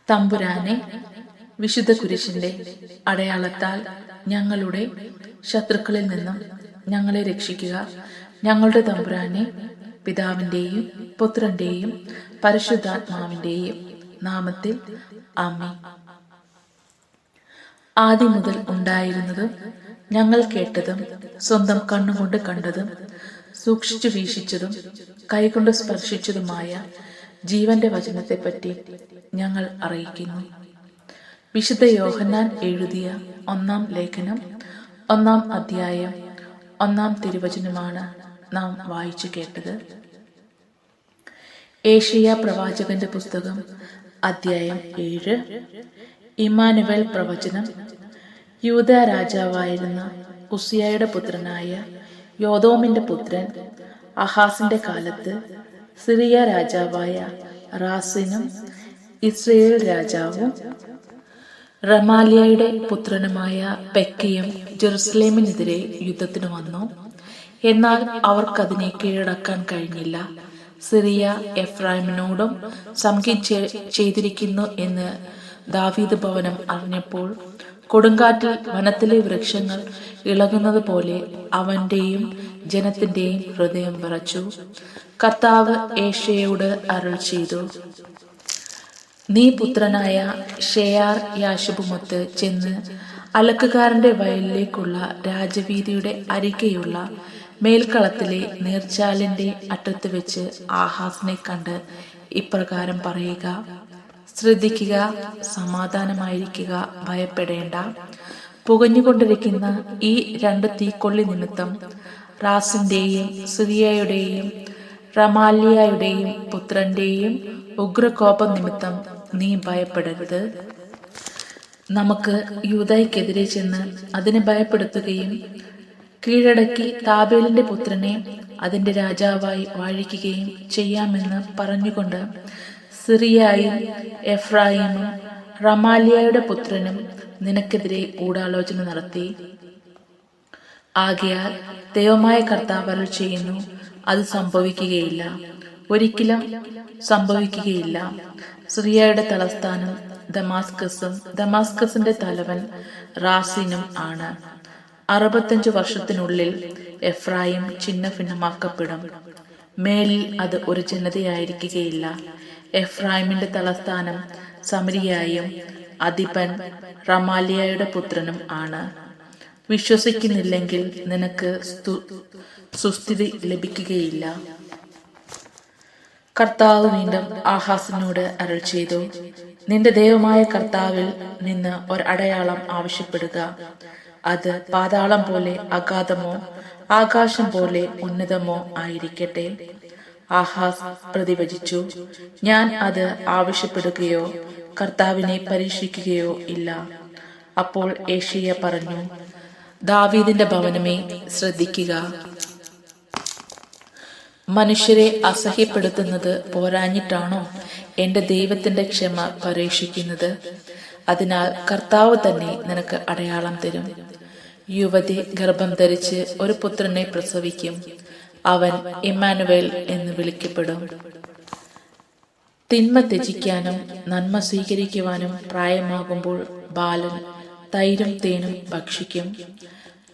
തമ്പുരാനെ, വിശുദ്ധ കുരിശിന്റെ അടയാളത്താൽ ഞങ്ങളുടെ ശത്രുക്കളിൽ നിന്നും ഞങ്ങളെ രക്ഷിക്കുക. ഞങ്ങളുടെ തമ്പുരാനെ, പിതാവിന്റെയും പുത്രന്റെയും പരിശുദ്ധാത്മാവിന്റെയും നാമത്തിൽ ആമേൻ. ആദ്യം മുതൽ ഉണ്ടായിരുന്നതും ഞങ്ങൾ കേട്ടതും സ്വന്തം കണ്ണുകൊണ്ട് കണ്ടതും സൂക്ഷിച്ചു വീക്ഷിച്ചതും കൈകൊണ്ട് സ്പർശിച്ചതുമായ ജീവന്റെ വചനത്തെപ്പറ്റി ഞങ്ങൾ അറിയിക്കുന്നു. വിശുദ്ധ യോഹന്നാൻ എഴുതിയ 1-ാം ലേഖനം 1-ാം അധ്യായം 1-ാം തിരുവചനമാണ് നാം വായിച്ചു കേട്ടത്. ഏശയ്യാ പ്രവാചകന്റെ പുസ്തകം അധ്യായം 7. ഇമ്മാനുവേൽ പ്രവചനം. യൂദാ രാജാവായിരുന്ന ഉസിയായുടെ പുത്രനായ യോദോമിന്റെ പുത്രൻ അഹാസിന്റെ കാലത്ത് സിറിയ രാജാവായ റാസിനും ഇസ്രയേൽ രാജാവും റമാലിയയുടെ പുത്രനുമായ പെക്കയും ജെറുസലേമിനെതിരെ യുദ്ധത്തിന് വന്നു. എന്നാൽ അവർക്കതിനെ കീഴടക്കാൻ കഴിഞ്ഞില്ല. സിറിയ എഫ്രൈമിനോടും സംഖ്യ ചെയ്തിരിക്കുന്നു എന്ന് ദാവീദ് ഭവനം അറിഞ്ഞപ്പോൾ കൊടുങ്കാറ്റിൽ വനത്തിലെ വൃക്ഷങ്ങൾ ഇളകുന്നത് പോലെ അവന്റെയും ജനത്തിന്റെയും ഹൃദയം വിറച്ചു. കർത്താവ് ഏശയ്യായോട് അരുൾ ചെയ്തു, നീ പുത്രനായ ഷെയാർ യാശുബുമൊത്ത് ചെന്ന് അലക്കുകാരന്റെ വയലിലേക്കുള്ള രാജവീതിയുടെ അരികെയുള്ള മേൽക്കളത്തിലെ നീർച്ചാലിന്റെ അറ്റത്ത് വെച്ച് ആഹാസിനെ കണ്ട് ഇപ്രകാരം പറയുക: ശ്രദ്ധിക്കുക, സമാധാനമായിരിക്കുക, ഭയപ്പെടേണ്ട. പുകഞ്ഞുകൊണ്ടിരിക്കുന്ന ഈ 2 തീക്കൊള്ളി നിമിത്തം റാസിന്റെയും സിറിയയുടെയും റമാലിയയുടെയും പുത്രന്റെയും ഉഗ്രകോപം നിമിത്തം നീ ഭയപ്പെടരുത്. നമുക്ക് യൂദായ്ക്കെതിരെ ചെന്ന് അതിനെ ഭയപ്പെടുത്തുകയും കീഴടക്കി താബേലിന്റെ പുത്രനെ അതിന്റെ രാജാവായി വാഴിക്കുകയും ചെയ്യാമെന്ന് പറഞ്ഞുകൊണ്ട് സിറിയയും എഫ്രായിമും റമാലിയയുടെ പുത്രനും നിനക്കെതിരെ ഗൂഢാലോചന നടത്തി. ആകയാൽ ദൈവമായ കർത്താവ് അരുൾ ചെയ്യുന്നു, അത് സംഭവിക്കുകയില്ല, ഒരിക്കലും സംഭവിക്കുകയില്ല. സിറിയയുടെ തലസ്ഥാനം ദമാസ്കസും ദമാസ്കസിന്റെ തലവൻ റാസിനും ആണ്. 65 വർഷത്തിനുള്ളിൽ എഫ്രായിം ഛിന്ന ഭിന്നമാക്കപ്പെടും. മേലിൽ അത് ഒരു ജനതയായിരിക്കുകയില്ല. എഫ്രായിമിന്റെ തലസ്ഥാനം സമരിയായും അധിപൻ റമാലിയയുടെ പുത്രനും ആണ്. വിശ്വസിക്കുന്നില്ലെങ്കിൽ നിനക്ക് സുസ്ഥിതി ലഭിക്കുകയില്ല. കർത്താവ് വീണ്ടും ആഹാസിനോട് അരുൾ ചെയ്തു, നിന്റെ ദൈവമായ കർത്താവിൽ നിന്ന് ഒരടയാളം ആവശ്യപ്പെടുക. അത് പാതാളം പോലെ അഗാധമോ ആകാശം പോലെ ഉന്നതമോ ആയിരിക്കട്ടെ. ആഹാസ് പ്രതിവചിച്ചു, ഞാൻ അത് ആവശ്യപ്പെടുകയോ കർത്താവിനെ പരീക്ഷിക്കുകയോ ഇല്ല. അപ്പോൾ ഏശയ്യാ പറഞ്ഞു, ദാവീദിന്റെ ഭവനമേ, ശ്രദ്ധിക്കുക. മനുഷ്യരെ അസഹ്യപ്പെടുത്തുന്നത് പോരാഞ്ഞിട്ടാണോ എന്റെ ദൈവത്തിന്റെ ക്ഷമ പരീക്ഷിക്കുന്നത്? അതിനാൽ കർത്താവ് തന്നെ നിനക്ക് അടയാളം തരും. യുവതി ഗർഭം ധരിച്ച് ഒരു പുത്രനെ പ്രസവിക്കും. അവൻ ഇമ്മാനുവേൽ എന്ന് വിളിക്കപ്പെടും. തിന്മ ത്യജിക്കാനും നന്മ സ്വീകരിക്കുവാനും പ്രായമാകുമ്പോൾ ബാലൻ തൈരും തേനും ഭക്ഷിക്കും.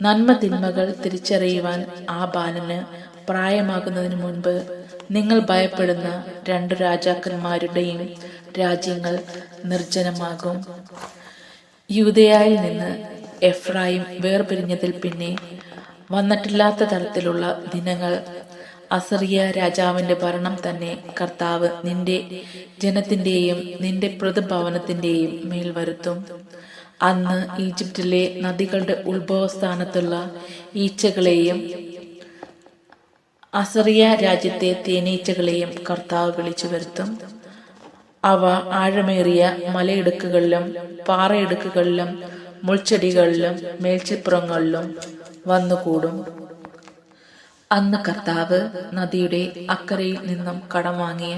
നന്മ തിന്മകൾ തിരിച്ചറിയുവാൻ ആ ബാലന് പ്രായമാകുന്നതിന് മുൻപ് നിങ്ങൾ ഭയപ്പെടുന്ന 2 രാജാക്കന്മാരുടെയും രാജ്യങ്ങൾ നിർജ്ജനമാകും. യൂദയായിൽ നിന്ന് എഫ്രായിം വേർപിരിഞ്ഞതിൽ പിന്നെ വന്നിട്ടില്ലാത്ത തരത്തിലുള്ള ദിനങ്ങൾ അസറിയ രാജാവിന്റെ ഭരണം തന്നെ കർത്താവ് നിന്റെ ജനത്തിന്റെയും നിന്റെ പ്രതിഭവനത്തിന്റെയും മേൽ വരുത്തും. അന്ന് ഈജിപ്തിലെ നദികളുടെ ഉത്ഭവസ്ഥാനത്തുള്ള ഈച്ചകളെയും അസറിയ രാജ്യത്തെ തേനീച്ചകളെയും കർത്താവ് വിളിച്ചു വരുത്തും. അവ ആഴമേറിയ മലയിടുക്കുകളിലും പാറയിടുക്കുകളിലും മുൾച്ചെടികളിലും മേൽച്ചിപ്പുറങ്ങളിലും വന്നുകൂടും. അന്ന് കർത്താവ് നദിയുടെ അക്കരയിൽ നിന്നും കടം വാങ്ങിയ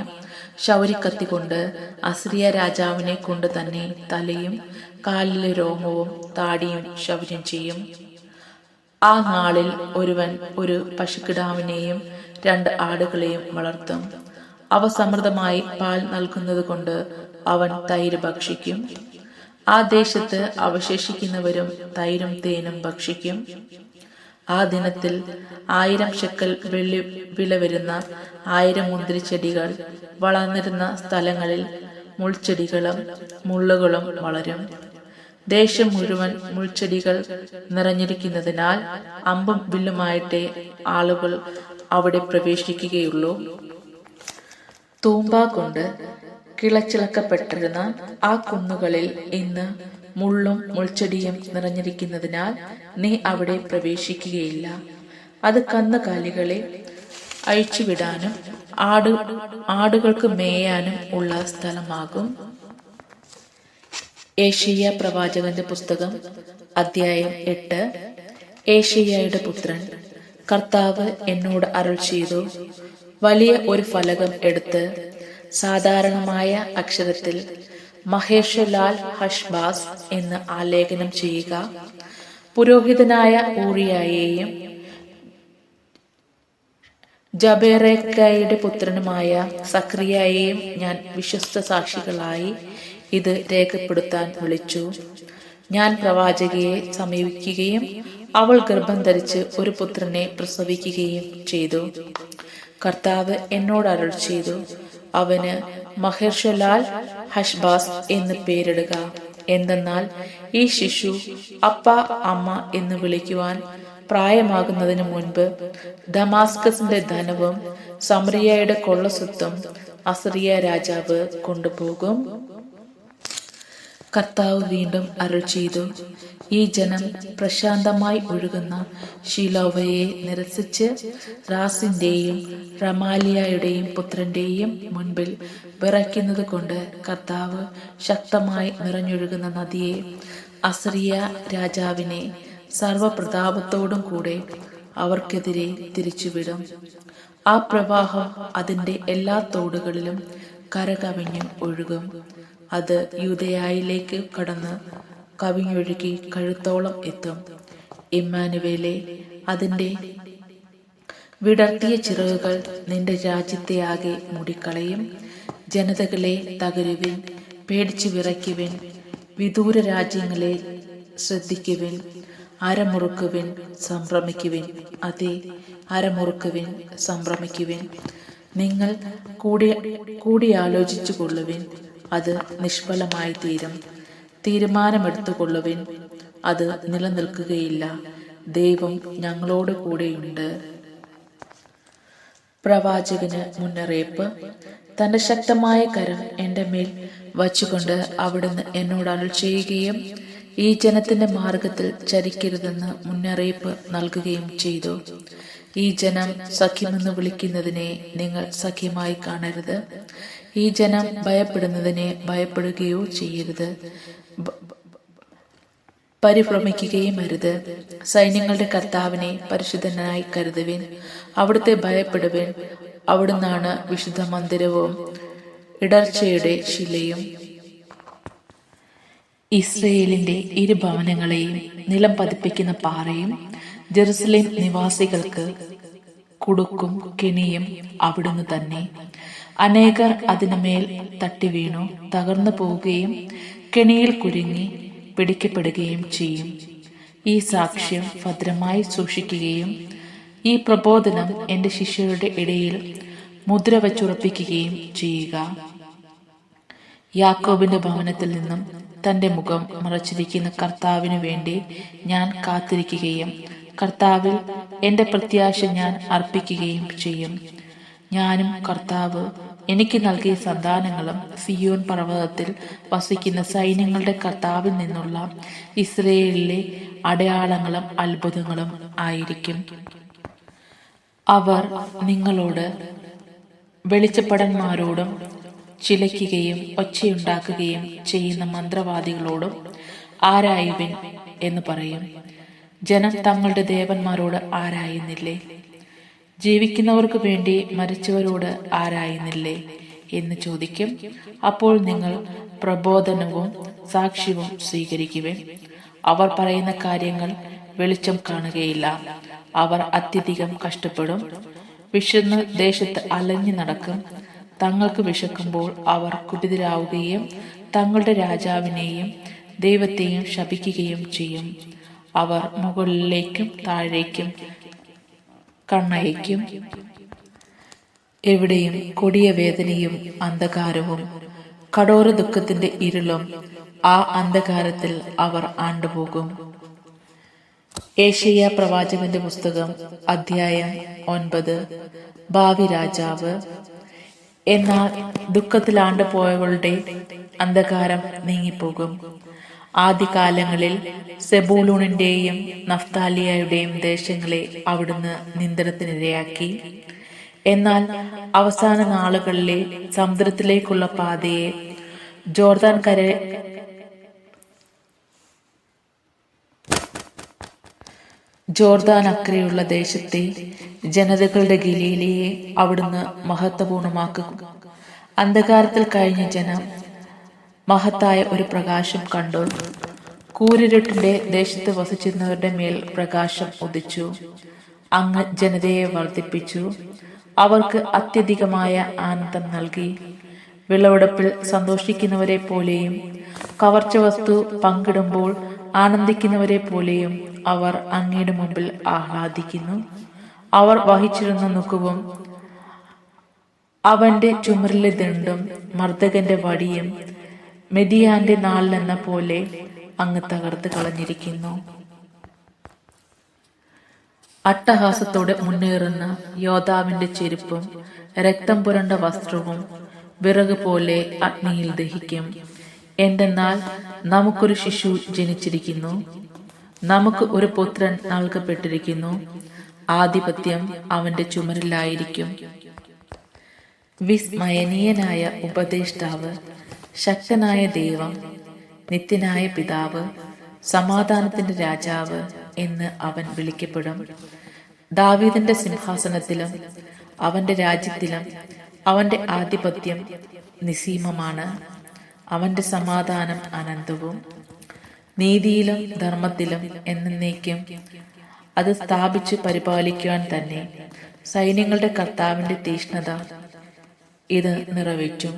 ശൗരിക്കത്തി കൊണ്ട് അസിറിയ രാജാവിനെ കൊണ്ട് തന്നെ തലയും കാലിലെ രോമവും താടിയും ശൗര്യം ചെയ്യും. ആ നാളിൽ ഒരുവൻ ഒരു പശുക്കിടാവിനെയും 2 ആടുകളെയും വളർത്തും. അവ സമൃദ്ധമായി പാൽ നൽകുന്നത് കൊണ്ട് അവൻ തൈര് ഭക്ഷിക്കും. ആ ദേശത്ത് അവശേഷിക്കുന്നവരും തൈരും തേനും ഭക്ഷിക്കും. ആ ദിനത്തിൽ 1000 ശെക്കൽ വെള്ളി വില വരുന്ന 1000 മുന്തിരിച്ചെടികൾ വളർന്നിരുന്ന സ്ഥലങ്ങളിൽ മുൾച്ചെടികളും മുള്ളുകളും വളരും. ദേശം മുഴുവൻ മുൾച്ചെടികൾ നിറഞ്ഞിരിക്കുന്നതിനാൽ അമ്പും വില്ലുമായിട്ടേ ആളുകൾ അവിടെ പ്രവേശിക്കുകയുള്ളൂ. തൂമ്പ കൊണ്ട് കിളച്ചിളക്കപ്പെട്ടിരുന്ന ആ കുന്നുകളിൽ ഇന്ന് മുള്ളും മുൾച്ചെടിയും നിറഞ്ഞിരിക്കുന്നതിനാൽ നീ അവിടെ പ്രവേശിക്കുകയില്ല. അത് കന്നുകാലികളെ അഴിച്ചുവിടാനും ആടുകൾക്ക് മേയാനും ഉള്ള സ്ഥലമാകും. ഏശയ്യാ പ്രവാചകന്റെ പുസ്തകം അധ്യായം 8. ഏശയ്യായുടെ പുത്രൻ. കർത്താവ് എന്നോട് അരുൾ ചെയ്തു, വലിയ ഒരു ഫലകം എടുത്ത് സാധാരണമായ അക്ഷരത്തിൽ മഹേർഷലാൽ ഹഷ്ബാസ് എന്ന് ആലേഖനം ചെയ്യുക. പുരോഹിതനായ ഊറിയായെയും ജബേറേക്കയുടെ പുത്രനുമായ സക്രിയായെയും ഞാൻ വിശ്വസ്ത സാക്ഷികളായി ഇത് രേഖപ്പെടുത്താൻ വിളിച്ചു. ഞാൻ പ്രവാചകയെ സമീപിക്കുകയും അവൾ ഗർഭം ധരിച്ച് ഒരു പുത്രനെ പ്രസവിക്കുകയും ചെയ്തു. കർത്താവ് എന്നോട് അരുൾ ചെയ്തു, അവന് മഹേർഷലാൽ ഹഷ്ബാസ് എന്ന് പേരിടുക. എന്തെന്നാൽ ഈ ശിശു അപ്പ അമ്മ എന്ന് വിളിക്കുവാൻ പ്രായമാകുന്നതിന് മുൻപ് ദമാസ്കസിന്റെ ധനവും സമറിയയുടെ കൊള്ളസ്വത്തും അസറിയ രാജാവ് കൊണ്ടുപോകും. കർത്താവ് വീണ്ടും അരുൾ ചെയ്തു, ഈ ജനം പ്രശാന്തമായി ഒഴുകുന്ന ശീലോവയെ നിരസിച്ച് റാസിന്റെയും റമാലിയയുടെയും പുത്രന്റെയും മുൻപിൽ വിറയ്ക്കുന്നത് കൊണ്ട് കർത്താവ് ശക്തമായി നിറഞ്ഞൊഴുകുന്ന നദിയെ, അസറിയ രാജാവിനെ സർവപ്രതാപത്തോടും കൂടെ അവർക്കെതിരെ തിരിച്ചുവിടും. ആ പ്രവാഹം അതിന്റെ എല്ലാ തോടുകളിലും കരകവിഞ്ഞു ഒഴുകും. അത് യൂദയായിലേക്ക് കടന്ന് കവിഞ്ഞൊഴുകി കഴുത്തോളം എത്തും. ഇമ്മാനുവേലേ, അതിന്റെ വിടർത്തിയ ചിറകുകൾ നിന്റെ രാജ്യത്തെ ആകെ മൂടിക്കളയും. ജനതകളെ തകരുവിൻ, പേടിച്ചു വിറയ്ക്കുവിൻ. വിദൂര രാജ്യങ്ങളെ ശ്രദ്ധിക്കുവിൻ, അരമുറുക്കുവിൻ, സംഭ്രമിക്കുവിൻ. അതെ, അരമുറുക്കുവിൻ, സംഭ്രമിക്കുവിൻ. നിങ്ങൾ കൂടിയാലോചിച്ചു കൊള്ളുവിൻ, അത് നിഷ്ഫലമായി തീരും. തീരുമാനമെടുത്തുകൊള്ളുവിൻ, അത് നിലനിൽക്കുകയില്ല. ദൈവം ഞങ്ങളോട് കൂടെയുണ്ട്. പ്രവാചകന് മുന്നറിയിപ്പ്. തന്റെ ശക്തമായ കരം എന്റെ മേൽ വച്ചുകൊണ്ട് അവിടുന്ന് എന്നോട് അരുൾ ചെയ്യുകയും ഈ ജനത്തിന്റെ മാർഗത്തിൽ ചരിക്കരുതെന്ന് മുന്നറിയിപ്പ് നൽകുകയും ചെയ്തു. ഈ ജനം സഖ്യമെന്ന് വിളിക്കുന്നതിനെ നിങ്ങൾ സഖ്യമായി കാണരുത്. ഈ ജനം ഭയപ്പെടുന്നതിനെ ഭയപ്പെടുകയോ ചെയ്യരുത്, പരിഭ്രമിക്കുകയും അരുത്. സൈന്യങ്ങളുടെ കർത്താവിനെ പരിശുദ്ധനായി കരുതുവിൻ, അവിടുത്തെ ഭയപ്പെടുവിൻ. അവിടുന്നാണ് വിശുദ്ധ മന്ദിരവും ഇടർച്ചയുടെ ശിലയും. ഇസ്രയേലിന്റെ ഇരുഭവനങ്ങളെയും നിലം പതിപ്പിക്കുന്ന പാറയും ജെറുസലേം നിവാസികൾക്ക് കുടുക്കും കെണിയും അവിടുന്ന് തന്നെ. അനേകർ അതിനുമേൽ തട്ടി വീണു തകർന്നു പോവുകയും കെണിയിൽ കുരുങ്ങി പിടിക്കപ്പെടുകയും ചെയ്യും. ഈ സാക്ഷ്യം ഭദ്രമായി സൂക്ഷിക്കുകയും ഈ പ്രബോധനം എന്റെ ശിഷ്യരുടെ ഇടയിൽ മുദ്ര വച്ചുറപ്പിക്കുകയും ചെയ്യുക. യാക്കോബിന്റെ ഭവനത്തിൽ നിന്നും തന്റെ മുഖം മറച്ചിരിക്കുന്ന കർത്താവിനു വേണ്ടി ഞാൻ കാത്തിരിക്കുകയും കർത്താവിൽ എന്റെ പ്രത്യാശ ഞാൻ അർപ്പിക്കുകയും ചെയ്യും. ഞാനും കർത്താവ് എനിക്ക് നൽകിയ സന്താനങ്ങളും സിയോൻ പർവ്വതത്തിൽ വസിക്കുന്ന സൈന്യങ്ങളുടെ കർത്താവിൽ നിന്നുള്ള ഇസ്രയേലിലെ അടയാളങ്ങളും അത്ഭുതങ്ങളും ആയിരിക്കും. അവർ നിങ്ങളോട് വെളിച്ചപ്പടന്മാരോടും ചിലയ്ക്കുകയും ഒച്ചയുണ്ടാക്കുകയും ചെയ്യുന്ന മന്ത്രവാദികളോടും ആരായുവിൻ എന്ന് പറയും. ജനം തങ്ങളുടെ ദേവന്മാരോട് ആരായുന്നില്ലേ? ജീവിക്കുന്നവർക്ക് വേണ്ടി മരിച്ചവരോട് ആരായുന്നില്ലേ എന്ന് ചോദിക്കും. അപ്പോൾ നിങ്ങൾ പ്രബോധനവും സാക്ഷ്യവും സ്വീകരിക്കുവിൻ. അവർ പറയുന്ന കാര്യങ്ങൾ വെളിച്ചം കാണുകയില്ല. അവർ അത്യധികം കഷ്ടപ്പെടും, വിശന്ന് ദേശത്ത് അലഞ്ഞു നടക്കും. തങ്ങൾക്ക് വിശക്കുമ്പോൾ അവർ കുപിതരാവുകയും തങ്ങളുടെ രാജാവിനെയും ദൈവത്തെയും ശപിക്കുകയും ചെയ്യും. അവർ മുകളിലേക്കും താഴേക്കും കണ്ണയയ്ക്കും. എവിടെയും കൊടിയ വേദനയും അന്ധകാരവും കഠോര ദുഃഖത്തിന്റെ ഇരുളും. ആ അന്ധകാരത്തിൽ അവർ ആണ്ടുപോകും. ഏശയ്യാ പ്രവാചകന്റെ പുസ്തകം അധ്യായം 9. ഭാവി രാജാവ്. എന്നാൽ ദുഃഖത്തിൽ ആണ്ടുപോയവളുടെ അന്ധകാരം നീങ്ങിപ്പോകും. ആദ്യകാലങ്ങളിൽ സെബൂലൂണിന്റെയും നഫ്താലിയുടെയും ദേശങ്ങളെ അവിടുന്ന് നിന്ദനത്തിനിരയാക്കി. എന്നാൽ അവസാന നാളുകളിലെ സമുദ്രത്തിലേക്കുള്ള പാതയെ, ജോർദാൻ അക്കരെയുള്ള ദേശത്തെ ജനതകളുടെ ഗലീലയെ അവിടുന്ന് മഹത്വപൂർണമാക്കും. അന്ധകാരത്തിൽ കഴിഞ്ഞ ജനം മഹത്തായ ഒരു പ്രകാശം കണ്ടു. കൂരിരുട്ടിന്റെ ദേശത്ത് വസിച്ചിരുന്നവരുടെ മേൽ പ്രകാശം ഉദിച്ചു. അങ്ങ് ജനതയെ വർദ്ധിപ്പിച്ചു. അവർക്ക് അത്യധികമായ ആനന്ദം നൽകി. വിളവെടുപ്പിൽ സന്തോഷിക്കുന്നവരെ പോലെയും കവർച്ച വസ്തു പങ്കിടുമ്പോൾ ആനന്ദിക്കുന്നവരെ പോലെയും അവർ അങ്ങയുടെ മുമ്പിൽ ആഹ്ലാദിക്കുന്നു. അവർ വഹിച്ചിരുന്ന നുകവും അവന്റെ ചുമരിലെ ദണ്ഡും മർദ്ദകന്റെ വടിയും മെദിയാന്റെ നാളിലെന്ന പോലെ അങ്ങ് തകർത്ത് കളഞ്ഞിരിക്കുന്നു. അട്ടഹാസത്തോടെ മുന്നേറുന്ന യോദ്ധാവിന്റെ ചെരുപ്പും രക്തം പുരണ്ട വസ്ത്രവും വിറക് പോലെ അഗ്നിയിൽ ദഹിക്കും. എന്തെന്നാൽ നമുക്കൊരു ശിശു ജനിച്ചിരിക്കുന്നു, നമുക്ക് ഒരു പുത്രൻ നൽകപ്പെട്ടിരിക്കുന്നു. ആധിപത്യം അവന്റെ ചുമരിലായിരിക്കും. വിസ്മയനീയനായ ഉപദേഷ്ടാവ്, ശക്തനായ ദൈവം, നിത്യനായ പിതാവ്, സമാധാനത്തിന്റെ രാജാവ് എന്ന് അവൻ വിളിക്കപ്പെടും. ദാവീദിന്റെ സിംഹാസനത്തിലും അവന്റെ രാജ്യത്തിലും അവന്റെ ആധിപത്യം നിസീമമാണ്. അവന്റെ സമാധാനം അനന്തവും. നീതിയിലും ധർമ്മത്തിലും എന്നേക്കും അത് സ്ഥാപിച്ച് പരിപാലിക്കുവാൻ തന്നെ സൈന്യങ്ങളുടെ കർത്താവിന്റെ തീഷ്ണത ഇത് നിറവേറ്റും.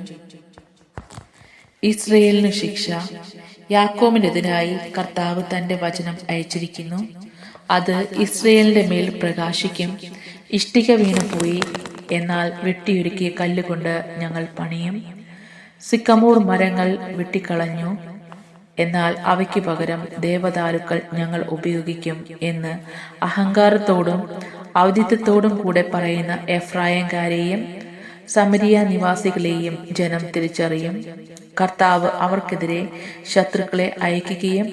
ഇസ്രയേലിന് ശിക്ഷ. യാക്കോബിനെതിരായി കർത്താവ് തന്റെ വചനം അയച്ചിരിക്കുന്നു. അത് ഇസ്രയേലിന്റെ മേൽ പ്രകാശിക്കും. ഇഷ്ടിക വീണുപോയി, എന്നാൽ വെട്ടിയൊരുക്കിയ കല്ലുകൊണ്ട് ഞങ്ങൾ പണിയും. സിക്കമൂർ മരങ്ങൾ വെട്ടിക്കളഞ്ഞു, എന്നാൽ അവയ്ക്ക് പകരം ദേവദാരുക്കൾ ഞങ്ങൾ ഉപയോഗിക്കും എന്ന് അഹങ്കാരത്തോടും ഔദിത്യത്തോടും കൂടെ പറയുന്ന എഫ്രായംകാരെയും സമരിയ നിവാസികളെയും ജനം തിരിച്ചറിയും. കർത്താവ് അവർക്കെതിരെ ശത്രുക്കളെ അയക്കുകയും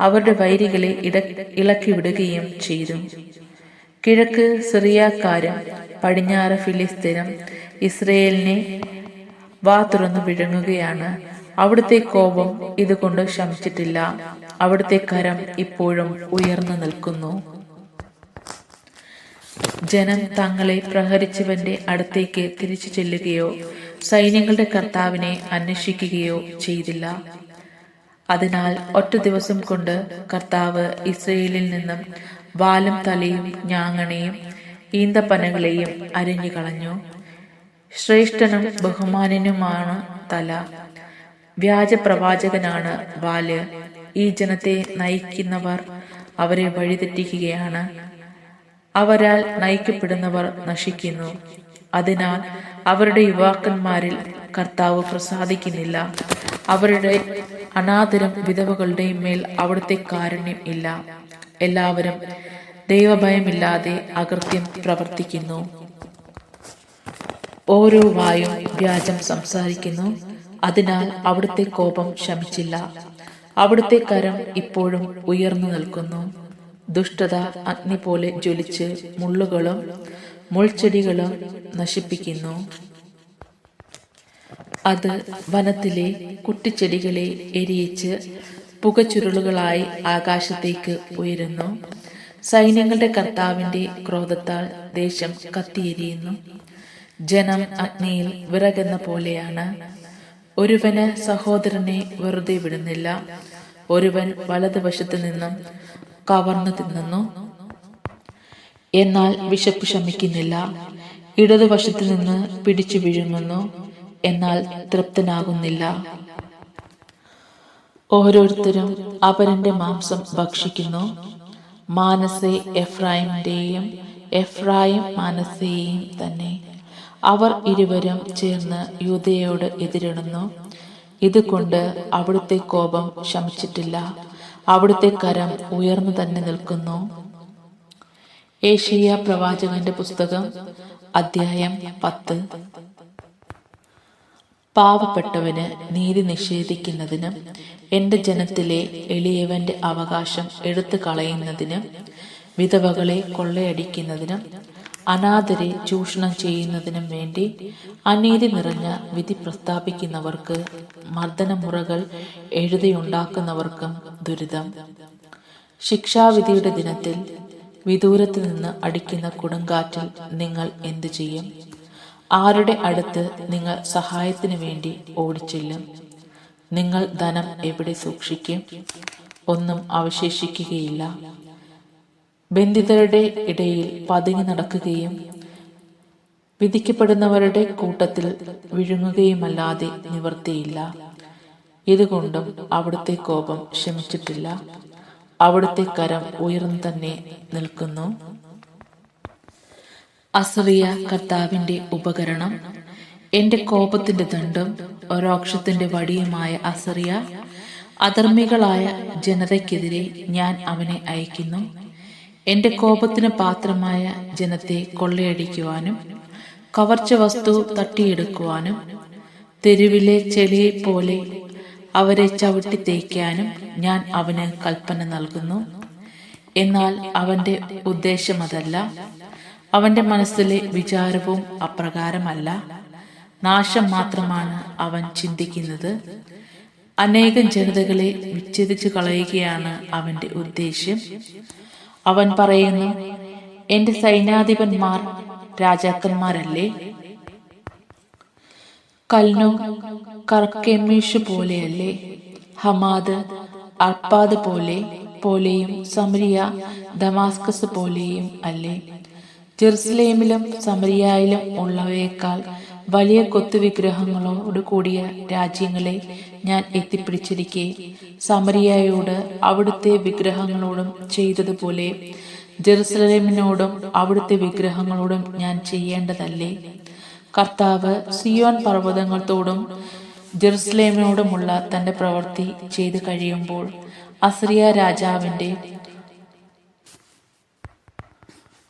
അവരുടെ വൈരികളെ ഇളക്കിവിടുകയും ചെയ്തു. കിഴക്ക് സിറിയക്കാരും പടിഞ്ഞാറ് ഫിലിസ്തീനും ഇസ്രയേലിനെ വാ തുറന്നു വിഴുങ്ങുകയാണ്. അവിടുത്തെ കോപം ഇതുകൊണ്ട് ശമിച്ചിട്ടില്ല. അവിടുത്തെ കരം ഇപ്പോഴും ഉയർന്നു നിൽക്കുന്നു. ജനം തങ്ങളെ പ്രഹരിച്ചവന്റെ അടുത്തേക്ക് തിരിച്ചു ചെല്ലുകയോ സൈന്യങ്ങളുടെ കർത്താവിനെ അന്വേഷിക്കുകയോ ചെയ്തില്ല. അതിനാൽ ഒറ്റ ദിവസം കൊണ്ട് കർത്താവ് ഇസ്രയേലിൽ നിന്നും വാലും തലയും ഞാങ്ങണയും ഈന്തപ്പനകളെയും അരിഞ്ഞു കളഞ്ഞു. ശ്രേഷ്ഠനും ബഹുമാനനുമാണ് തല, വ്യാജ പ്രവാചകനാണ് വാല്. ഈ ജനത്തെ നയിക്കുന്നവർ അവരെ വഴിതെറ്റിക്കുകയാണ്. അവരാൽ നയിക്കപ്പെടുന്നവർ നശിക്കുന്നു. അതിനാൽ അവരുടെ യുവാക്കന്മാരിൽ കർത്താവ് പ്രസാദിക്കുന്നില്ല. അവരുടെ അനാഥരും വിധവകളുടെയും മേൽ അവിടുത്തെ കാരുണ്യം ഇല്ല. എല്ലാവരും ദൈവഭയമില്ലാതെ അകൃത്യം പ്രവർത്തിക്കുന്നു. ഓരോ വായും വ്യാജം സംസാരിക്കുന്നു. അതിനാൽ അവിടുത്തെ കോപം ശമിച്ചില്ല. അവിടുത്തെ കരം ഇപ്പോഴും ഉയർന്നു നിൽക്കുന്നു. ദുഷ്ടത അഗ്നി പോലെ ജ്വലിച്ച് മുള്ളുകളും മുൾച്ചെടികളും നശിപ്പിക്കുന്നു. അത് വനത്തിലെ കുട്ടിച്ചെടികളെ എരിയിച്ച് പുകച്ചുരുളുകളായി ആകാശത്തേക്ക് ഉയരുന്നു. സൈന്യങ്ങളുടെ കർത്താവിന്റെ ക്രോധത്താൽ ദേശം കത്തിയെരിയുന്നു. ജനം അഗ്നിയിൽ വിറകുന്ന പോലെയാണ്. ഒരുവന് സഹോദരനെ വെറുതെ വിടുന്നില്ല. ഒരുവൻ വലതുവശത്ത് നിന്നും കവർന്നു തിന്നുന്നു, എന്നാൽ വിശപ്പ് ശമിക്കുന്നില്ല. ഇടതുവശത്ത് നിന്ന് പിടിച്ചു വിഴുങ്ങുന്നു, എന്നാൽ തൃപ്തനാകുന്നില്ല. ഓരോരുത്തരും അവരന്റെ മാംസം ഭക്ഷിക്കുന്നു. മാനസെ എഫ്രായിമിന്റെയും എഫ്രായിം മാനസയെയും തന്നെ. അവർ ഇരുവരും ചേർന്ന് യൂദയോട് എതിരിടുന്നു. ഇതുകൊണ്ട് അവിടുത്തെ കോപം ശമിച്ചിട്ടില്ല. അവിടുത്തെ കരം ഉയർന്നു തന്നെ നിൽക്കുന്നു. ഏശയ്യാ പ്രവാചകന്റെ പുസ്തകം അധ്യായം 10. പാവപ്പെട്ടവന് നീതി നിഷേധിക്കുന്നതിനും എന്റെ ജനത്തിലെ എളിയവന്റെ അവകാശം എടുത്തു കളയുന്നതിനും വിധവകളെ കൊള്ളയടിക്കുന്നതിനും അനാഥരെ ചൂഷണം ചെയ്യുന്നതിനും വേണ്ടി അനീതി നിറഞ്ഞ വിധി പ്രസ്താവിക്കുന്നവർക്ക്, മർദ്ദനമുറകൾ എഴുതിയുണ്ടാക്കുന്നവർക്കും ദുരിതം. ശിക്ഷാവിധിയുടെ ദിനത്തിൽ വിദൂരത്ത് നിന്ന് അടിക്കുന്ന കൊടുങ്കാറ്റിൽ നിങ്ങൾ എന്തു ചെയ്യും? ആരുടെ അടുത്ത് നിങ്ങൾ സഹായത്തിനു വേണ്ടി ഓടിച്ചെല്ലും? നിങ്ങൾ ധനം എവിടെ സൂക്ഷിക്കും? ഒന്നും അവശേഷിക്കുകയില്ല. ബന്ധിതരുടെ ഇടയിൽ പതുങ്ങി നടക്കുകയും വിധിക്കപ്പെടുന്നവരുടെ കൂട്ടത്തിൽ വിഴുങ്ങുകയുമല്ലാതെ നിവൃത്തിയില്ല. ഇതുകൊണ്ടും അവിടുത്തെ കോപം ശമിച്ചിട്ടില്ല. അവിടുത്തെ കരം ഉയർന്നു തന്നെ നിൽക്കുന്നു. അസറിയ കർത്താവിന്റെ ഉപകരണം, എന്റെ കോപത്തിന്റെ ദണ്ഡും രോക്ഷത്തിന്റെ വടിയുമായ അസറിയ, അധർമ്മികളായ ജനതയ്ക്കെതിരെ ഞാൻ അവനെ അയക്കുന്നു. എന്റെ കോപത്തിന് പാത്രമായ ജനത്തെ കൊള്ളയടിക്കുവാനും കവർച്ച വസ്തു തട്ടിയെടുക്കുവാനും തെരുവിലെ ചെളിയെപ്പോലെ അവരെ ചവിട്ടി തേയ്ക്കാനും ഞാൻ അവന് കൽപ്പന നൽകുന്നു. എന്നാൽ അവന്റെ ഉദ്ദേശമതല്ല, അവന്റെ മനസ്സിലെ വിചാരവും അപ്രകാരമല്ല. നാശം മാത്രമാണ് അവൻ ചിന്തിക്കുന്നത്. അനേകം ജനതകളെ വിച്ഛേദിച്ചു കളയുകയാണ് അവന്റെ ഉദ്ദേശ്യം. അവൻ പറയുന്നു, എന്റെ സൈന്യാധിപന്മാർ രാജാക്കന്മാരല്ലേ? കൽനോ കർക്കെമീഷ് പോലെയല്ലേ? ഹമാദ് അർപ്പാദ് പോലെയും സമരിയ ദമാസ്കസ് പോലെയും അല്ലേ? ജെറുസലേമിലും സമരിയയിലും ഉള്ളവയേക്കാൾ വലിയ കൊത്തുവിഗ്രഹങ്ങളോട് കൂടിയ രാജ്യങ്ങളെ ഞാൻ എത്തിപ്പിടിച്ചിരിക്കെ സമരിയയോട് അവിടുത്തെ വിഗ്രഹങ്ങളോടും ചെയ്തതുപോലെ ജെറുസലേമിനോടും അവിടുത്തെ വിഗ്രഹങ്ങളോടും ഞാൻ ചെയ്യേണ്ടതല്ലേ? കർത്താവ് സിയോൻ പർവ്വതങ്ങളോടും ജെറുസലേമിനോടുമുള്ള തന്റെ പ്രവൃത്തി ചെയ്തു കഴിയുമ്പോൾ അസറിയ രാജാവിന്റെ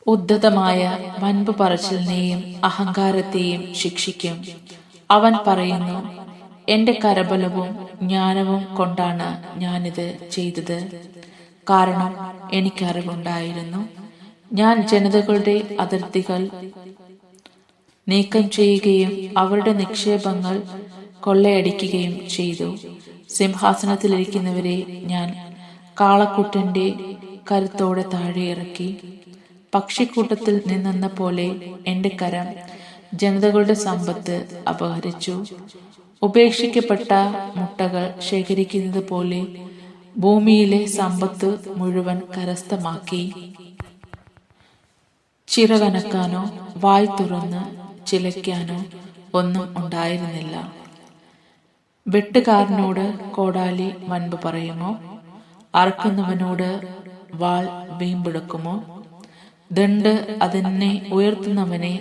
ഉദ്ധതമായ വൻപ് പറച്ചിലിനെയും അഹങ്കാരത്തെയും ശിക്ഷിക്കും. അവൻ പറയുന്നു, എന്റെ കരബലവും ജ്ഞാനവും കൊണ്ടാണ് ഞാനിത് ചെയ്തത്. കാരണം എനിക്കറിവുണ്ടായിരുന്നു. ഞാൻ ജനതകളുടെ അതിർത്തികൾ നീക്കം ചെയ്യുകയും അവരുടെ നിക്ഷേപങ്ങൾ കൊള്ളയടിക്കുകയും ചെയ്തു. സിംഹാസനത്തിലിരിക്കുന്നവരെ ഞാൻ കാളക്കുട്ടന്റെ കരുത്തോടെ താഴെ ഇറക്കി. പക്ഷിക്കൂട്ടത്തിൽ നിന്നെന്ന പോലെ എന്റെ കരം ജനതകളുടെ സമ്പത്ത് അപഹരിച്ചു. ഉപേക്ഷിക്കപ്പെട്ട മുട്ടകൾ ശേഖരിക്കുന്നത് പോലെ ഭൂമിയിലെ സമ്പത്ത് മുഴുവൻ കരസ്ഥമാക്കി. ചിറകനക്കാനോ വായ് തുറന്ന് ചിലയ്ക്കാനോ ഒന്നും ഉണ്ടായിരുന്നില്ല. വെട്ടുകാരനോട് കോടാലി വൻപ് പറയുമോ? അറക്കുന്നവനോട് വാൾ വീമ്പെടുക്കുമോ? ദണ്ഡ് അതിനെ ഉയർത്തുന്നവനെ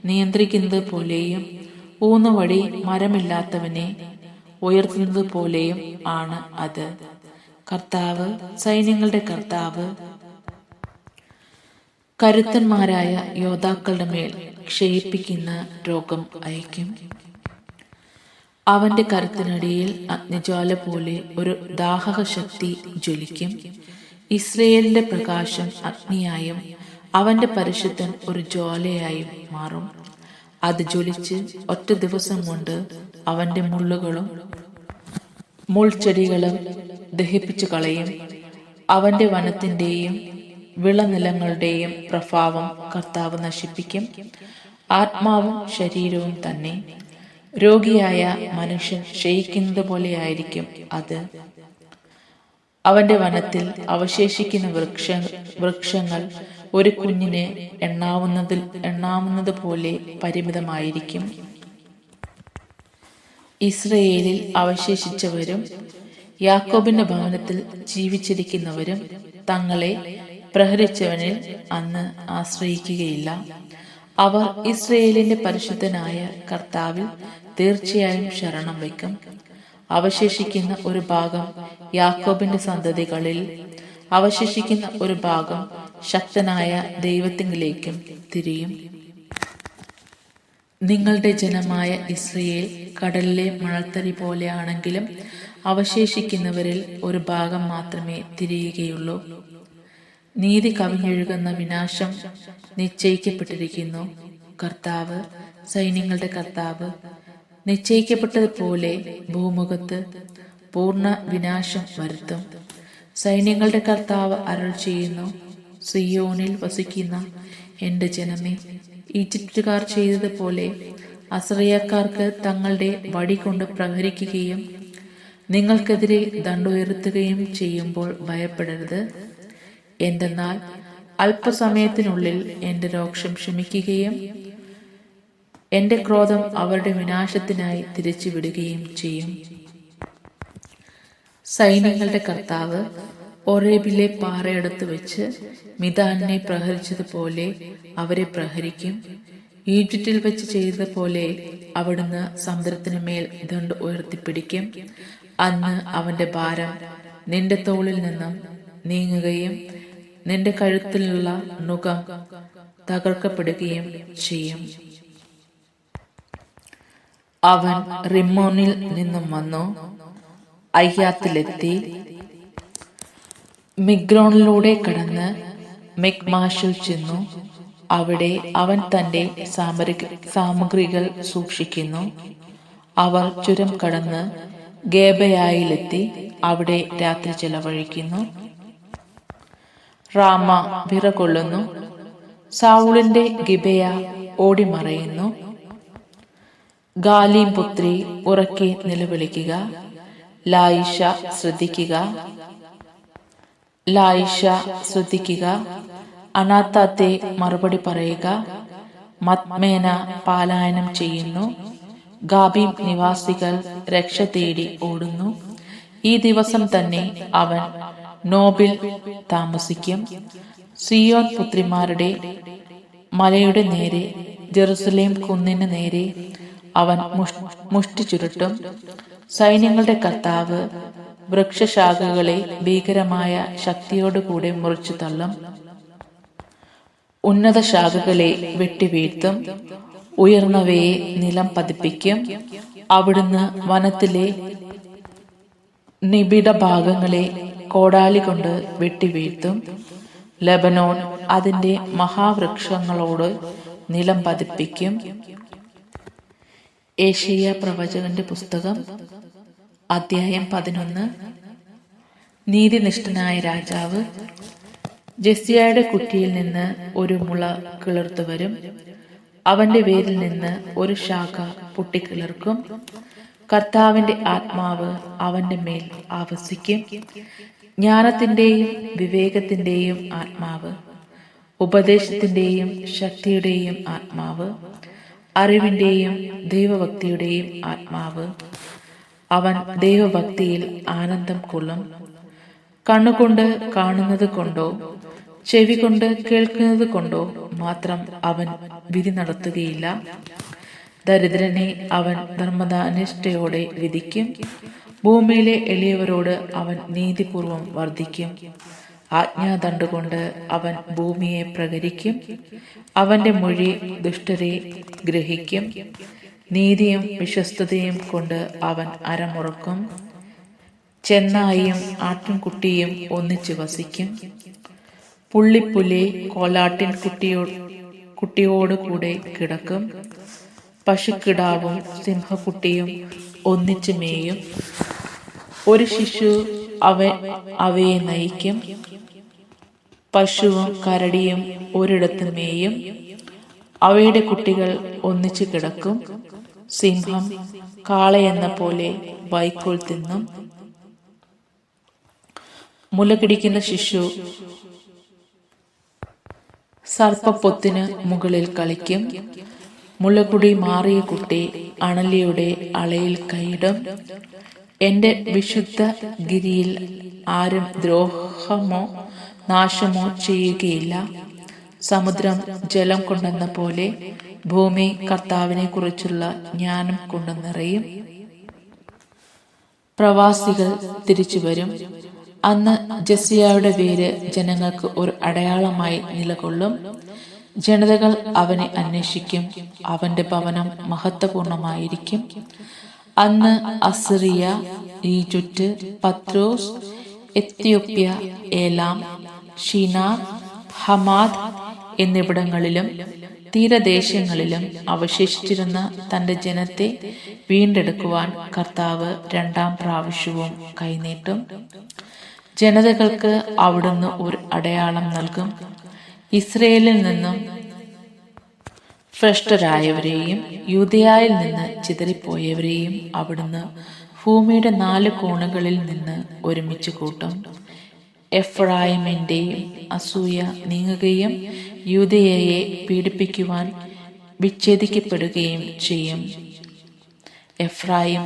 നിയന്ത്രിക്കുന്നത് പോലെയും ഊന്നുവടി മരമില്ലാത്തവനെ ഉയർത്തുന്നത് പോലെയും ആണ് അത്. കർത്താവ്, സൈന്യങ്ങളുടെ കർത്താവ് കരുത്തന്മാരായ യോദ്ധാക്കളുടെ മേൽ ക്ഷയിപ്പിക്കുന്ന രോഗം അയക്കും. അവന്റെ കരുത്തിനടിയിൽ അഗ്നിജ്വാല പോലെ ഒരു ദാഹക ശക്തി ജ്വലിക്കും. ഇസ്രയേലിന്റെ പ്രകാശം അഗ്നിയായും അവന്റെ പരിശുദ്ധൻ ഒരു ജ്വാലയായും മാറും. അത് ജ്വലിച്ച് ഒറ്റ ദിവസം കൊണ്ട് അവന്റെ മുള്ളുകളും മുൾച്ചെടികളും ദഹിപ്പിച്ചു കളയും. അവന്റെ വനത്തിന്റെയും വിളനിലങ്ങളുടെയും പ്രഭാവം കർത്താവ് നശിപ്പിക്കും. ആത്മാവും ശരീരവും തന്നെ. രോഗിയായ മനുഷ്യൻ ക്ഷയിക്കുന്നത് പോലെയായിരിക്കും അത്. അവന്റെ വനത്തിൽ അവശേഷിക്കുന്ന വൃക്ഷങ്ങൾ ഒരു കുഞ്ഞിന് എണ്ണാവുന്നത് പോലെ പരിമിതമായിരിക്കും. ഇസ്രയേലിൽ അവശേഷിച്ചവരും യാക്കോബിന്റെ ഭവനത്തിൽ ജീവിച്ചിരിക്കുന്നവരും തങ്ങളെ പ്രഹരിച്ചവനിൽ അന്ന് ആശ്രയിക്കുകയില്ല. അവർ ഇസ്രയേലിന്റെ പരിശുദ്ധനായ കർത്താവിൽ തീർച്ചയായും ശരണം വയ്ക്കും. അവശേഷിക്കുന്ന ഒരു ഭാഗം യാക്കോബിന്റെ സന്തതികളിൽ അവശേഷിക്കുന്ന ഒരു ഭാഗം ശക്തനായ ദൈവത്തിങ്കിലേക്കും തിരിയും. നിങ്ങളുടെ ജനമായ ഇസ്രയേൽ കടലിലെ മണൽത്തരി പോലെയാണെങ്കിലും അവശേഷിക്കുന്നവരിൽ ഒരു ഭാഗം മാത്രമേ തിരിയുകയുള്ളൂ. നീതി കവിഞ്ഞൊഴുകുന്ന വിനാശം നിശ്ചയിക്കപ്പെട്ടിരിക്കുന്നു. കർത്താവ്, സൈന്യങ്ങളുടെ കർത്താവ് നിശ്ചയിക്കപ്പെട്ടതുപോലെ ഭൂമുഖത്ത് പൂർണ്ണ വിനാശം വരുത്തും. സൈന്യങ്ങളുടെ കർത്താവ് അരുൾ ചെയ്യുന്നു, സിയോനിൽ വസിക്കുന്ന എൻ്റെ ജനമേ, ഈജിപ്തുകാർ ചെയ്തതുപോലെ അസറിയക്കാർക്ക് തങ്ങളുടെ വടി കൊണ്ട് പ്രഹരിക്കുകയും നിങ്ങൾക്കെതിരെ ദണ്ടുയർത്തുകയും ചെയ്യുമ്പോൾ ഭയപ്പെടരുത്. എന്തെന്നാൽ അല്പസമയത്തിനുള്ളിൽ എൻ്റെ രോക്ഷം ശമിക്കുകയും എൻ്റെ ക്രോധം അവരുടെ വിനാശത്തിനായി തിരിച്ചുവിടുകയും ചെയ്യും. സൈന്യങ്ങളുടെ കർത്താവ് ഒറേബിലെ പാറയടുത്ത് വെച്ച് മിദാനിനെ പ്രഹരിച്ചതുപോലെ അവരെ പ്രഹരിക്കും. ഈജിപ്തിൽ വെച്ച് ചെയ്തതുപോലെ അവിടുന്ന് സമുദ്രത്തിനു മേൽ ദണ്ഡ് ഉയർത്തിപ്പിടിക്കും. അന്ന് അവന്റെ ഭാരം നിന്റെ തോളിൽ നിന്നും നീങ്ങുകയും നിന്റെ കഴുത്തിലുള്ള നുകം തകർക്കപ്പെടുകയും ചെയ്യും. അവൻ റിമ്മോനിൽ നിന്നും വന്നു അയ്യാത്തിലെത്തി മിഗ്രോണിലൂടെ കടന്ന് മിക്മാഷിൽ ചെന്നു. അവിടെ അവൻ തന്റെ സാമഗ്രികൾ സൂക്ഷിക്കുന്നു. അവർ ചുരം കടന്ന് ഗേബയായിലെത്തി അവിടെ രാത്രി ചെലവഴിക്കുന്നു. റാമ വിറകൊള്ളുന്നു. സൗളിന്റെ ഗിബയ ഓടിമറയുന്നു. ഗാലീം പുത്രി ഉറക്കെ നിലവിളിക്കുക. ലായിഷ ശ്രദ്ധിക്കുക. അനാത്താത്തെ മറുപടി പറയുക. മത്മേന പലായനം ചെയ്യുന്നു. ഗാബീം നിവാസികൾ രക്ഷ തേടി ഓടുന്നു. ഈ ദിവസം തന്നെ അവൻ നോബിൽ താമസിക്കും. സിയോൻ പുത്രിമാരുടെ മലയുടെ നേരെ, ജെറുസലേം കുന്നിന് നേരെ അവൻ മുഷ്ടി ചുരുട്ടും. സൈന്യങ്ങളുടെ കർത്താവ് വൃക്ഷശാഖകളെ ഭീകരമായ ശക്തിയോടുകൂടെ മുറിച്ചു തള്ളും. ഉന്നത ശാഖകളെ വെട്ടിവീഴ്ത്തും. ഉയർന്നവയെ നിലം പതിപ്പിക്കും. അവിടുന്ന് വനത്തിലെ നിബിഡ ഭാഗങ്ങളെ കോടാലി കൊണ്ട് വെട്ടിവീഴ്ത്തും. ലെബനോൻ അതിന്റെ മഹാവൃക്ഷങ്ങളോട് നിലം പതിപ്പിക്കും. ഏശയ്യാ പ്രവചകന്റെ പുസ്തകം അധ്യായം 11. നീതിനിഷ്ഠനായ രാജാവ് ജെസ്സിയയുടെ കുറ്റിയിൽ നിന്ന് ഒരു മുള കിളിർത്തു വരും. അവന്റെ വേരിൽ നിന്ന് ഒരു ശാഖ പൊട്ടിക്കിളിർക്കും. കർത്താവിന്റെ ആത്മാവ് അവന്റെ മേൽ ആവസിക്കും. ജ്ഞാനത്തിന്റെയും വിവേകത്തിന്റെയും ആത്മാവ്, ഉപദേശത്തിന്റെയും ശക്തിയുടെയും ആത്മാവ്, അറിവിന്റെയും ദൈവഭക്തിയുടെയും ആത്മാവ്. അവൻ ദൈവഭക്തിയിൽ ആനന്ദം കൊള്ളും. കണ്ണുകൊണ്ട് കാണുന്നത് കൊണ്ടോ ചെവി കൊണ്ട് കേൾക്കുന്നത് കൊണ്ടോ മാത്രം അവൻ വിധി നടത്തുകയില്ല. ദരിദ്രനെ അവൻ ധർമ്മനിഷ്ഠയോടെ വിധിക്കും. ഭൂമിയിലെ എളിയവരോട് അവൻ നീതിപൂർവം വർദ്ധിക്കും. ആജ്ഞാദണ്ഡുകൊണ്ട് അവൻ ഭൂമിയെ പ്രകരിക്കും. അവന്റെ മൊഴി ദുഷ്ടരെ ഗ്രഹിക്കും. നീതിയും വിശ്വസ്തതയും കൊണ്ട് അവൻ അരമുറക്കും. ചെന്നായിയും ആട്ടിൻകുട്ടിയും ഒന്നിച്ചു വസിക്കും. പുള്ളിപ്പുലി കോലാട്ടിൻ കുട്ടിയോടുകൂടെ കിടക്കും. പശുക്കിടാവും സിംഹക്കുട്ടിയും ഒന്നിച്ചു മേയും. ഒരു ശിശു അവയെ നയിക്കും. പശുവും കരടിയും ഒരിടത്ത് മേയും. അവയുടെ കുട്ടികൾ ഒന്നിച്ചു കിടക്കും. സിംഹം കാളയെന്ന പോലെ വൈക്കോൽ തിന്നും. മുലകിടിക്കുന്ന ശിശു സർപ്പപ്പൊത്തിന് മുകളിൽ കളിക്കും. മുളകുടി മാറിയ കുട്ടി അണലിയുടെ അളയിൽ കൈയിടും. എന്റെ വിശുദ്ധ ഗിരിയിൽ ആരും ദ്രോഹമോ നാശമോ ചെയ്യുകയില്ല. സമുദ്രം ജലം കൊണ്ടെന്ന പോലെ ഭൂമി കർത്താവിനെ കുറിച്ചുള്ള ജ്ഞാനം കൊണ്ട് നിറയും. പ്രവാസികൾ തിരിച്ചു വരും. അന്ന് ജസിയായുടെ പേര് ജനങ്ങൾക്ക് ഒരു അടയാളമായി നിലകൊള്ളും. ജനതകൾ അവനെ അന്വേഷിക്കും. അവന്റെ ഭവനം മഹത്വപൂർണമായിരിക്കും. അന്ന് അസിറിയ, ഈജിപ്റ്റ്, പത്രോസ്, എത്യോപ്യ, ഏലാം, ഷിനാർ, ഹമാദ് എന്നിവിടങ്ങളിലും തീരദേശങ്ങളിലും അവശേഷിച്ചിരുന്ന തന്റെ ജനത്തെ വീണ്ടെടുക്കുവാൻ കർത്താവ് രണ്ടാം പ്രാവശ്യവും കൈനീട്ടും. ജനതകൾക്ക് അവിടുന്ന് ഒരു അടയാളം നൽകും. ഇസ്രയേലിൽ നിന്നും ഭ്രഷ്ടരായവരെയും യൂദയായിൽ നിന്ന് ചിതറിപ്പോയവരെയും അവിടുന്ന് ഭൂമിയുടെ 4 കോണുകളിൽ നിന്ന് ഒരുമിച്ച് കൂട്ടും. എഫ്രായിമിന്റെയും അസൂയ നീങ്ങുകയും യൂദയയെ പീഡിപ്പിക്കുവാൻ വിച്ഛേദിക്കപ്പെടുകയും ചെയ്യും. എഫ്രായിം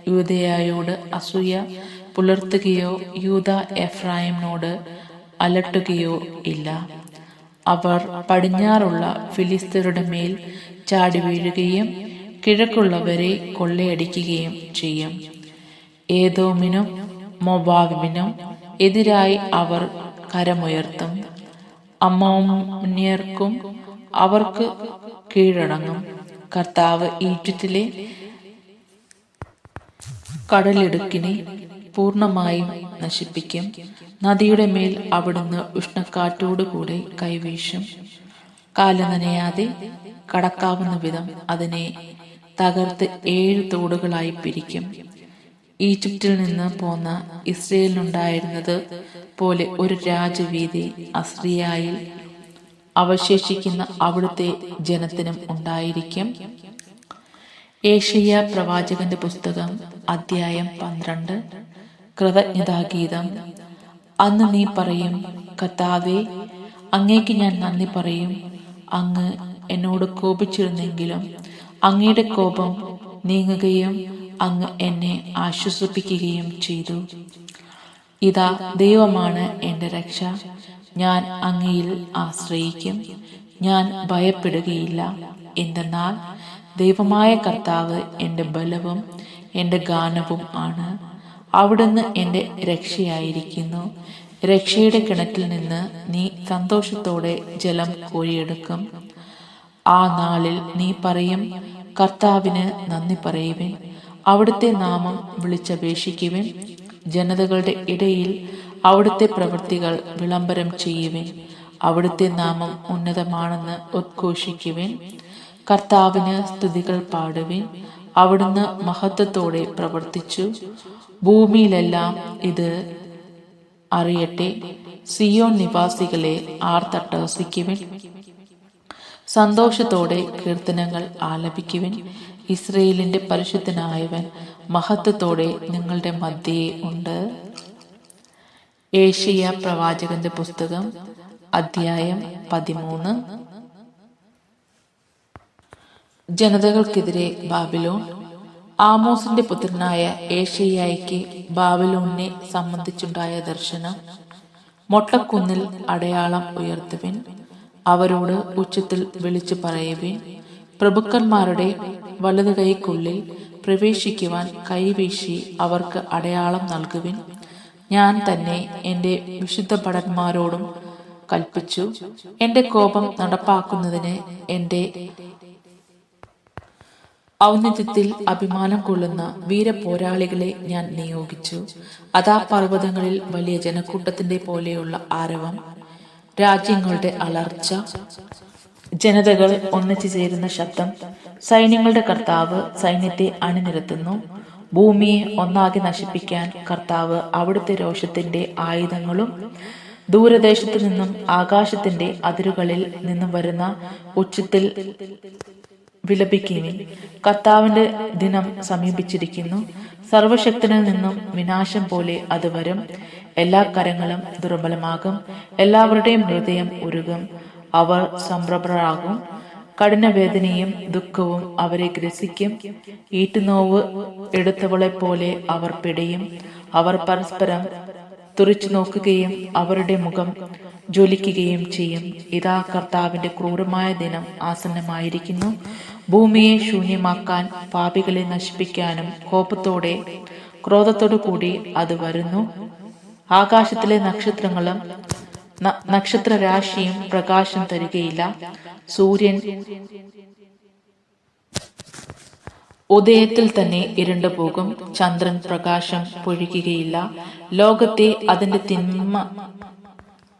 യൂദയായോട് അസൂയ പുലർത്തുകയോ യൂദ എഫ്രായിമിനോട് അലട്ടുകയോ ഇല്ല. അവർ പടിഞ്ഞാറുള്ള ഫിലിസ്ത്യരുടെ മേൽ ചാടി വീഴുകയും കിഴക്കുള്ളവരെ കൊള്ളയടിക്കുകയും ചെയ്യും. ഏദോമിനും മോവാബിനും എതിരായി അവർ കരമുയർത്തും. അമ്മോന്യർക്കും അവർക്ക് കീഴടങ്ങും. കർത്താവ് ഈജിപ്തിലെ കടലിടുക്കിനെ പൂർണ്ണമായും നശിപ്പിക്കും. നദിയുടെ മേൽ അവിടുന്ന് ഉഷ്ണക്കാറ്റോടുകൂടെ കൈവീശും. കാല് നനയാതെ കടക്കാവുന്ന വിധം അതിനെ തകർത്ത് 7 തോടുകളായി പിരിക്കും. ഈജിപ്തിൽ നിന്ന് പോന്ന ഇസ്രയേലിനുണ്ടായിരുന്നത് പോലെ ഒരു രാജവീതി അസിറിയയിൽ അവശേഷിക്കുന്ന അവിടുത്തെ ജനത്തിനും ഉണ്ടായിരിക്കും. യേശയ്യാ പ്രവാചകന്റെ പുസ്തകം അധ്യായം 12. കൃതജ്ഞതാഗീതം. അന്ന് നീ പറയും, കർത്താവേ, അങ്ങേക്ക് ഞാൻ നന്ദി പറയും. അങ്ങ് എന്നോട് കോപിച്ചിരുന്നെങ്കിലും അങ്ങയുടെ കോപം നീങ്ങുകയും അങ്ങ് എന്നെ ആശ്വസിപ്പിക്കുകയും ചെയ്തു. ഇതാ, ദൈവമാണ് എന്റെ രക്ഷ. ഞാൻ അങ്ങയിൽ ആശ്രയിക്കും. ഞാൻ ഭയപ്പെടുകയില്ല. എന്തെന്നാൽ ദൈവമായ കർത്താവ് എന്റെ ബലവും എന്റെ ഗാനവും ആണ്. അവിടുന്ന് എന്റെ രക്ഷയായിരിക്കുന്നു. രക്ഷയുടെ കിണറ്റിൽ നിന്ന് നീ സന്തോഷത്തോടെ ജലം കോരിയെടുക്കും. ആ നാളിൽ നീ പറയും, കർത്താവിന് നന്ദി പറയുവിൻ. അവിടുത്തെ നാമം വിളിച്ചപേക്ഷിക്കുവിൻ. ജനതകളുടെ ഇടയിൽ അവിടുത്തെ പ്രവൃത്തികൾ വിളംബരം ചെയ്യുവിൻ. അവിടുത്തെ നാമം ഉന്നതമാണെന്ന് ഉദ്ഘോഷിക്കുവിൻ. കർത്താവിന് സ്തുതികൾ പാടുവിൻ. അവിടുന്ന് മഹത്വത്തോടെ പ്രവർത്തിച്ചു. ഭൂമിയിലെല്ലാം ഇത് അറിയട്ടെ. സിയോൻ നിവാസികളെ ആർത്തട്ടഹസിക്കുവിൻ. സന്തോഷത്തോടെ കീർത്തനങ്ങൾ ആലപിക്കുവിൻ. ഇസ്രയേലിന്റെ പരിശുദ്ധനായവൻ മഹത്വത്തോടെ നിങ്ങളുടെ മധ്യേ ഉണ്ട്. യേശയ്യാ പ്രവാചകന്റെ പുസ്തകം അധ്യായം 13. ജനതകൾക്കെതിരെ ബാബിലോൺ. ആമോസിന്റെ പുത്രനായ യേശയ്യായ്ക്ക് ബാബിലോണിനെ സംബന്ധിച്ചുണ്ടായ ദർശനം. മൊട്ടക്കുന്നിൽ അടയാളം ഉയർത്തുവിൻ. അവരോട് ഉച്ചത്തിൽ വിളിച്ചു പറയുവിൻ. പ്രഭുക്കന്മാരുടെ വലതു കൈക്കുള്ളിൽ പ്രവേശിക്കുവാൻ കൈവീശി അവർക്ക് അടയാളം നൽകുവിൻ. ഞാൻ തന്നെ എന്റെ വിശുദ്ധ ഭടന്മാരോടും കൽപ്പിച്ചു. എന്റെ കോപം നടപ്പാക്കുന്നതിന് എന്റെ ഔന്നത്യത്തിൽ അഭിമാനം കൊള്ളുന്ന വീരപോരാളികളെ ഞാൻ നിയോഗിച്ചു. അതാ പർവ്വതങ്ങളിൽ വലിയ ജനക്കൂട്ടത്തിന്റെ പോലെയുള്ള ആരവം, രാജ്യങ്ങളുടെ അലർച്ച, ജനതകൾ ഒന്നിച്ചു ചേരുന്ന ശബ്ദം. സൈന്യങ്ങളുടെ കർത്താവ് സൈന്യത്തെ അണിനിരത്തുന്നു. ഭൂമിയെ ഒന്നാകെ നശിപ്പിക്കാൻ കർത്താവ് അവിടുത്തെ രോഷത്തിന്റെ ആയുധങ്ങളും ദൂരദേശത്തു നിന്നും ആകാശത്തിന്റെ അതിരുകളിൽ നിന്നും വരുന്ന ഉച്ചത്തിൽ വിലപിക്കുവിൻ. കർത്താവിന്റെ ദിനം സമീപിച്ചിരിക്കുന്നു. സർവശക്തനിൽ നിന്നും വിനാശം പോലെ അത് വരും. എല്ലാ കരങ്ങളും ദുർബലമാകും. എല്ലാവരുടെയും ഹൃദയം ഉരുകും. അവർ സംഭ്രമരാകും. കഠിനവേദനയും ദുഃഖവും അവരെ ഗ്രസിക്കും. ഈറ്റുനോവ് എടുത്തവളെ പോലെ അവർ പിടയും. അവർ പരസ്പരം തുറിച്ചു നോക്കുകയും അവരുടെ മുഖം ജ്വലിക്കുകയും ചെയ്യും. ഇതാ, കർത്താവിന്റെ ക്രൂരമായ ദിനം ആസന്നമായിരിക്കുന്നു. ഭൂമിയെ ശൂന്യമാക്കാൻ, പാപികളെ നശിപ്പിക്കാനും കോപത്തോടെ ക്രോധത്തോടു കൂടി അത് വരുന്നു. ആകാശത്തിലെ നക്ഷത്രരാശിയും പ്രകാശം തരികയില്ല. സൂര്യൻ ഉദയത്തിൽ തന്നെ ഇരുണ്ടു പോകും. ചന്ദ്രൻ പ്രകാശം പൊഴിക്കുകയില്ല. ലോകത്തെ അതിന്റെ തിന്മ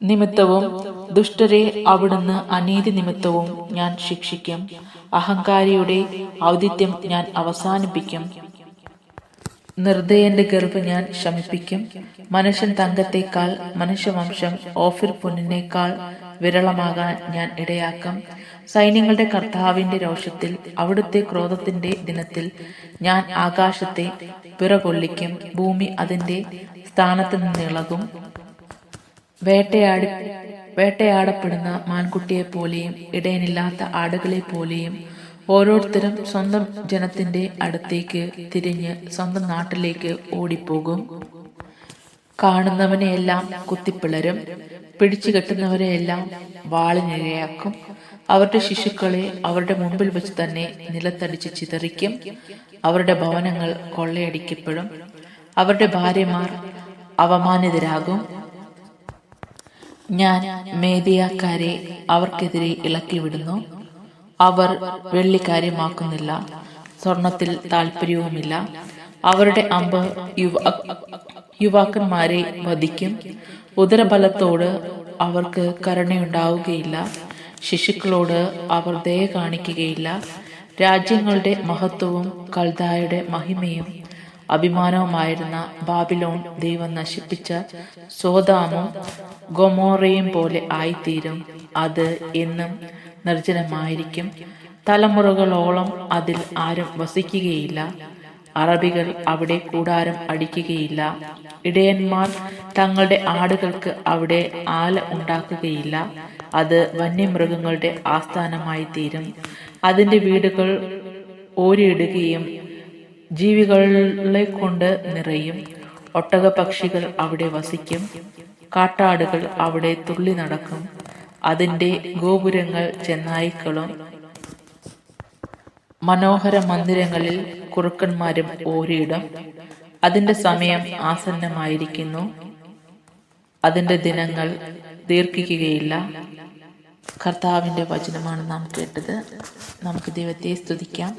നിമിത്തവും ദുഷ്ടരെ അവിടുന്ന് അനീതി നിമിത്തവും ഞാൻ ശിക്ഷിക്കും. അഹങ്കാരിയുടെ ഔദിത്യം ഞാൻ അവസാനിപ്പിക്കും. നിർദ്ദയന്റെ ഗർഭ ഞാൻ ശമിപ്പിക്കും. മനുഷ്യൻ തങ്കത്തേക്കാൾ, മനുഷ്യവംശം ഓഫിർ പൊന്നിനേക്കാൾ വിരളമാകാൻ ഞാൻ ഇടയാക്കും. സൈന്യങ്ങളുടെ കർത്താവിന്റെ രോഷത്തിൽ, അവിടുത്തെ ക്രോധത്തിന്റെ ദിനത്തിൽ ഞാൻ ആകാശത്തെ പിറകൊള്ളിക്കും. ഭൂമി അതിന്റെ സ്ഥാനത്ത് നിന്നിളകും. വേട്ടയാടപ്പെടുന്ന മാൻകുട്ടിയെപ്പോലെയും ഇടയനില്ലാത്ത ആടുകളെ പോലെയും ഓരോരുത്തരും സ്വന്തം ജനത്തിന്റെ അടുത്തേക്ക് തിരിഞ്ഞ് സ്വന്തം നാട്ടിലേക്ക് ഓടിപ്പോകും. കാണുന്നവനെയെല്ലാം കുത്തിപ്പിളരും. പിടിച്ചു കെട്ടുന്നവരെയെല്ലാം വാളിനിരയാക്കും. അവരുടെ ശിശുക്കളെ അവരുടെ മുമ്പിൽ വെച്ച് തന്നെ നിലത്തടിച്ച് ചിതറിക്കും. അവരുടെ ഭവനങ്ങൾ കൊള്ളയടിക്കപ്പെടും. അവരുടെ ഭാര്യമാർ അവമാനിതരാകും. ഞാൻ മേദിയാക്കാരെ അവർക്കെതിരെ ഇളക്കിവിടുന്നു. അവർ വെള്ളി കാര്യമാക്കുന്നില്ല, സ്വർണത്തിൽ താല്പര്യവുമില്ല. അവരുടെ അമ്പ് യുവാക്കന്മാരെ വധിക്കും. ഉദരബലത്തോട് അവർക്ക് കരുണയുണ്ടാവുകയില്ല. ശിശുക്കളോട് അവർ ദയ കാണിക്കുകയില്ല. രാജ്യങ്ങളുടെ മഹത്വവും കൽദായുടെ മഹിമയും അഭിമാനവുമായിരുന്ന ബാബിലോൺ ദൈവം നശിപ്പിച്ച സോദാമും ഗൊമോറയും പോലെ ആയിത്തീരും. അത് എന്നും നിർജ്ജനമായിരിക്കും. തലമുറകളോളം അതിൽ ആരും വസിക്കുകയില്ല. അറബികൾ അവിടെ കൂടാരം അടിക്കുകയില്ല. ഇടയന്മാർ തങ്ങളുടെ ആടുകൾക്ക് അവിടെ ആല ഉണ്ടാക്കുകയില്ല. അത് വന്യമൃഗങ്ങളുടെ ആസ്ഥാനമായി തീരും. അതിന്റെ വീടുകൾ ഓരിയിടുകയും ജീവികളെ കൊണ്ട് നിറയും. ഒട്ടകപക്ഷികൾ അവിടെ വസിക്കും. കാട്ടാടുകൾ അവിടെ തുള്ളി നടക്കും. അതിന്റെ ഗോപുരങ്ങൾ ചെന്നായ്ക്കളും മനോഹര മന്ദിരങ്ങളിൽ കുറുക്കന്മാരും ഓരിയിടും. അതിന്റെ സമയം ആസന്നമായിരിക്കുന്നു. അതിന്റെ ദിനങ്ങൾ ദീർഘിക്കുകയില്ല. കർത്താവിന്റെ വചനമാണ് നാം കേട്ടത്. നമുക്ക് ദൈവത്തെ സ്തുതിക്കാം.